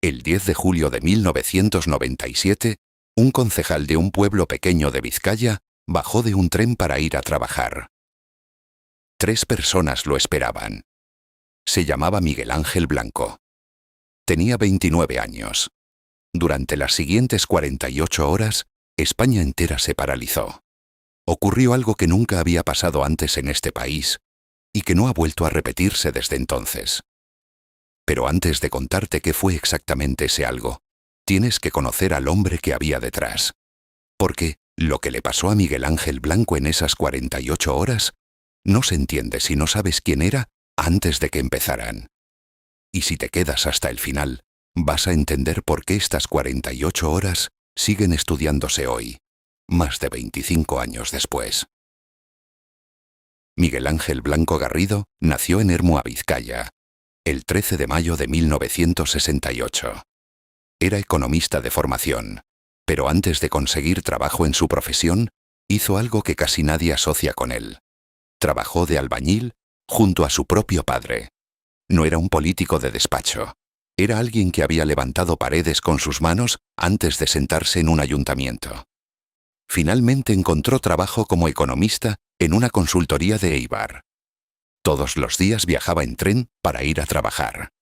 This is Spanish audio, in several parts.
El 10 de julio de 1997, un concejal de un pueblo pequeño de Vizcaya bajó de un tren para ir a trabajar. 3 personas lo esperaban. Se llamaba Miguel Ángel Blanco. Tenía 29 años. Durante las siguientes 48 horas, España entera se paralizó. Ocurrió algo que nunca había pasado antes en este país y que no ha vuelto a repetirse desde entonces. Pero antes de contarte qué fue exactamente ese algo, tienes que conocer al hombre que había detrás. Porque lo que le pasó a Miguel Ángel Blanco en esas 48 horas no se entiende si no sabes quién era antes de que empezaran. Y si te quedas hasta el final, vas a entender por qué estas 48 horas siguen estudiándose hoy, más de 25 años después. Miguel Ángel Blanco Garrido nació en Ermua, Vizcaya, el 13 de mayo de 1968. Era economista de formación, pero antes de conseguir trabajo en su profesión, hizo algo que casi nadie asocia con él. Trabajó de albañil junto a su propio padre. No era un político de despacho. Era alguien que había levantado paredes con sus manos antes de sentarse en un ayuntamiento. Finalmente encontró trabajo como economista en una consultoría de Eibar. Todos los días viajaba en tren para ir a trabajar.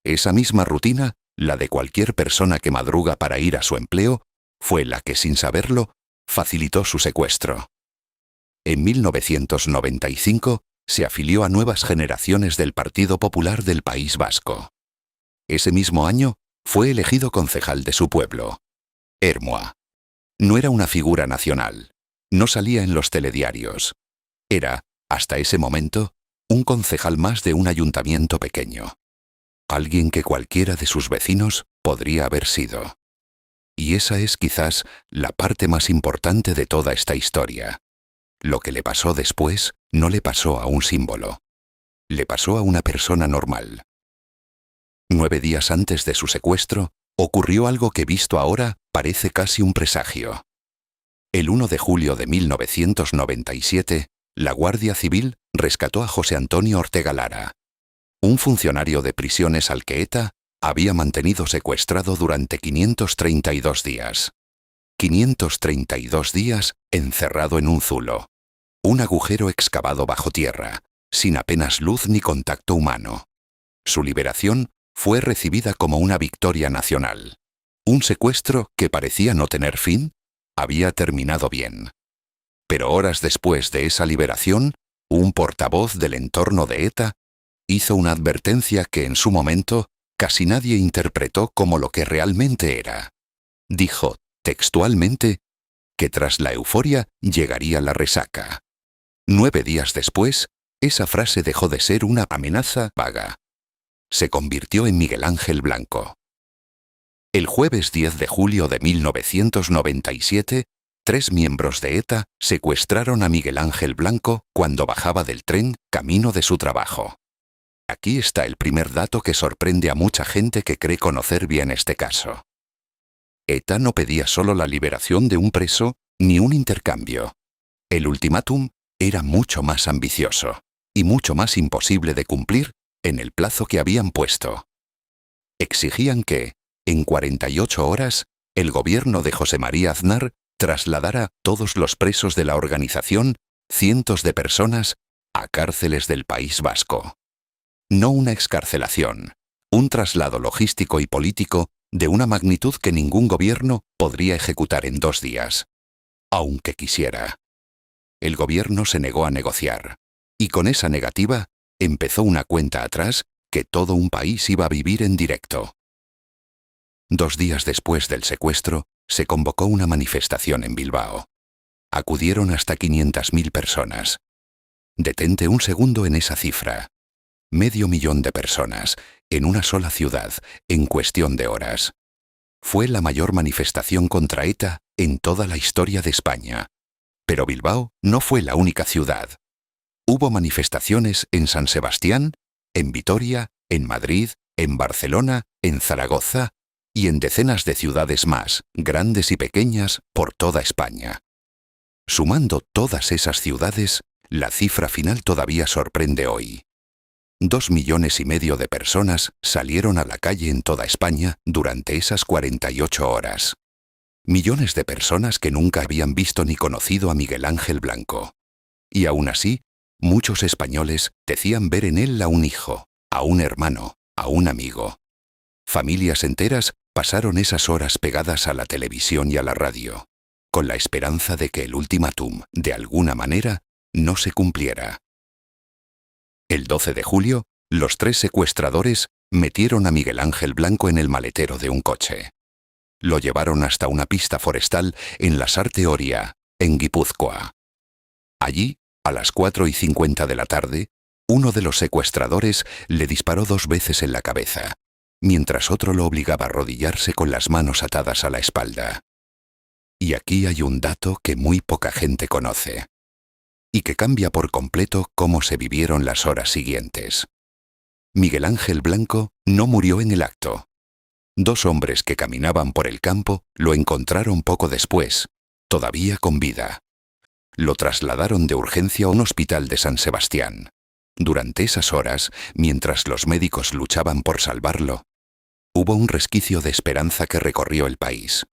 Esa misma rutina, la de cualquier persona que madruga para ir a su empleo, fue la que, sin saberlo, facilitó su secuestro. En 1995 se afilió a Nuevas Generaciones del Partido Popular del País Vasco. Ese mismo año fue elegido concejal de su pueblo, Ermua. No era una figura nacional, no salía en los telediarios. Era, hasta ese momento, un concejal más de un ayuntamiento pequeño. Alguien que cualquiera de sus vecinos podría haber sido. Y esa es quizás la parte más importante de toda esta historia. Lo que le pasó después no le pasó a un símbolo. Le pasó a una persona normal. 9 días antes de su secuestro, ocurrió algo que visto ahora parece casi un presagio. El 1 de julio de 1997, la Guardia Civil rescató a José Antonio Ortega Lara, un funcionario de prisiones al que ETA había mantenido secuestrado durante 532 días. 532 días encerrado en un zulo. Un agujero excavado bajo tierra, sin apenas luz ni contacto humano. Su liberación fue recibida como una victoria nacional. Un secuestro que parecía no tener fin, había terminado bien. Pero horas después de esa liberación, un portavoz del entorno de ETA hizo una advertencia que en su momento casi nadie interpretó como lo que realmente era. Dijo, textualmente, que tras la euforia llegaría la resaca. 9 días después, esa frase dejó de ser una amenaza vaga. Se convirtió en Miguel Ángel Blanco. El jueves 10 de julio de 1997, 3 miembros de ETA secuestraron a Miguel Ángel Blanco cuando bajaba del tren camino de su trabajo. Aquí está el primer dato que sorprende a mucha gente que cree conocer bien este caso. ETA no pedía solo la liberación de un preso ni un intercambio. El ultimátum era mucho más ambicioso y mucho más imposible de cumplir en el plazo que habían puesto. Exigían que, en 48 horas, el gobierno de José María Aznar trasladara todos los presos de la organización, cientos de personas, a cárceles del País Vasco. No una excarcelación, un traslado logístico y político de una magnitud que ningún gobierno podría ejecutar en 2 días, aunque quisiera. El gobierno se negó a negociar, y con esa negativa empezó una cuenta atrás que todo un país iba a vivir en directo. 2 días después del secuestro, se convocó una manifestación en Bilbao. Acudieron hasta 500.000 personas. Detente un segundo en esa cifra. 500.000 de personas, en una sola ciudad, en cuestión de horas. Fue la mayor manifestación contra ETA en toda la historia de España. Pero Bilbao no fue la única ciudad. Hubo manifestaciones en San Sebastián, en Vitoria, en Madrid, en Barcelona, en Zaragoza y en decenas de ciudades más, grandes y pequeñas, por toda España. Sumando todas esas ciudades, la cifra final todavía sorprende hoy. 2,5 millones de personas salieron a la calle en toda España durante esas 48 horas. Millones de personas que nunca habían visto ni conocido a Miguel Ángel Blanco. Y aún así, muchos españoles decían ver en él a un hijo, a un hermano, a un amigo. Familias enteras pasaron esas horas pegadas a la televisión y a la radio, con la esperanza de que el ultimátum, de alguna manera, no se cumpliera. El 12 de julio, los 3 secuestradores metieron a Miguel Ángel Blanco en el maletero de un coche. Lo llevaron hasta una pista forestal en la Sarte Oria, en Guipúzcoa. Allí, a las 4:50 de la tarde, uno de los secuestradores le disparó 2 veces en la cabeza, mientras otro lo obligaba a arrodillarse con las manos atadas a la espalda. Y aquí hay un dato que muy poca gente conoce, y que cambia por completo cómo se vivieron las horas siguientes. Miguel Ángel Blanco no murió en el acto. 2 hombres que caminaban por el campo lo encontraron poco después, todavía con vida. Lo trasladaron de urgencia a un hospital de San Sebastián. Durante esas horas, mientras los médicos luchaban por salvarlo, hubo un resquicio de esperanza que recorrió el país.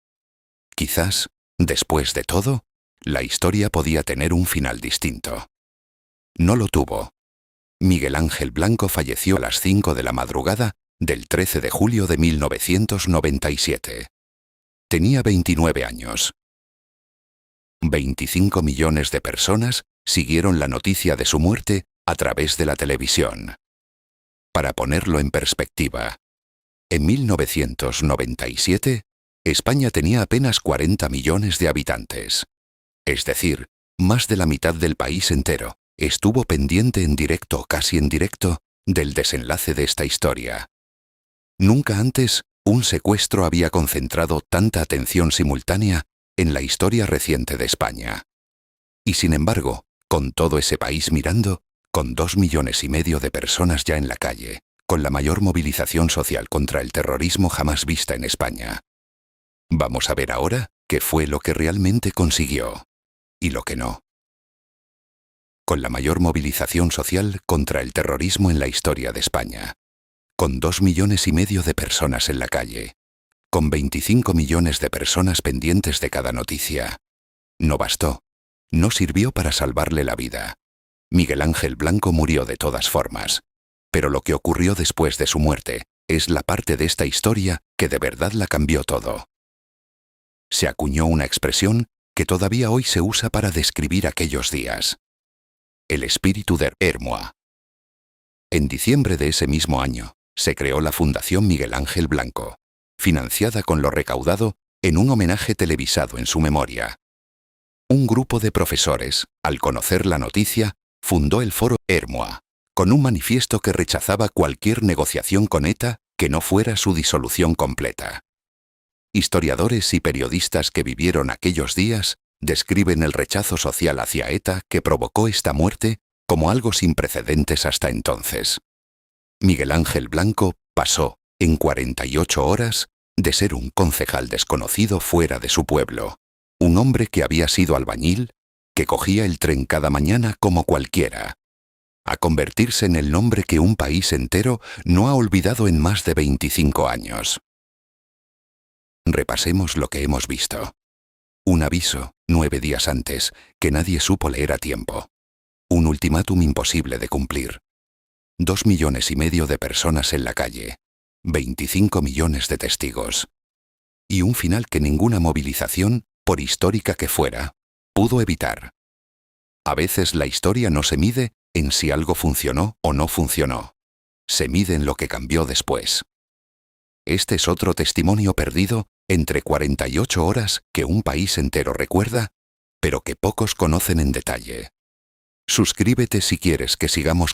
Quizás, después de todo, la historia podía tener un final distinto. No lo tuvo. Miguel Ángel Blanco falleció a las 5 de la madrugada del 13 de julio de 1997. Tenía 29 años. 25 millones de personas siguieron la noticia de su muerte a través de la televisión. Para ponerlo en perspectiva, en 1997, España tenía apenas 40 millones de habitantes. Es decir, más de la mitad del país entero estuvo pendiente en directo o casi en directo del desenlace de esta historia. Nunca antes un secuestro había concentrado tanta atención simultánea en la historia reciente de España. Y sin embargo, con todo ese país mirando, con 2,5 millones de personas ya en la calle, con la mayor movilización social contra el terrorismo jamás vista en España. Vamos a ver ahora qué fue lo que realmente consiguió y lo que no. Con la mayor movilización social contra el terrorismo en la historia de España, con 2,5 millones de personas en la calle, con 25 millones de personas pendientes de cada noticia. No bastó, no sirvió para salvarle la vida. Miguel Ángel Blanco murió de todas formas, pero lo que ocurrió después de su muerte es la parte de esta historia que de verdad la cambió todo. Se acuñó una expresión que todavía hoy se usa para describir aquellos días: el espíritu de Hermoa. En diciembre de ese mismo año, se creó la Fundación Miguel Ángel Blanco, financiada con lo recaudado en un homenaje televisado en su memoria. Un grupo de profesores, al conocer la noticia, fundó el Foro Hermoa, con un manifiesto que rechazaba cualquier negociación con ETA que no fuera su disolución completa. Historiadores y periodistas que vivieron aquellos días describen el rechazo social hacia ETA que provocó esta muerte como algo sin precedentes hasta entonces. Miguel Ángel Blanco pasó, en 48 horas, de ser un concejal desconocido fuera de su pueblo, un hombre que había sido albañil, que cogía el tren cada mañana como cualquiera, a convertirse en el nombre que un país entero no ha olvidado en más de 25 años. Repasemos lo que hemos visto. Un aviso, 9 días antes, que nadie supo leer a tiempo. Un ultimátum imposible de cumplir. 2,5 millones de personas en la calle. 25 millones de testigos. Y un final que ninguna movilización, por histórica que fuera, pudo evitar. A veces la historia no se mide en si algo funcionó o no funcionó. Se mide en lo que cambió después. Este es otro testimonio perdido entre 48 horas que un país entero recuerda, pero que pocos conocen en detalle. Suscríbete si quieres que sigamos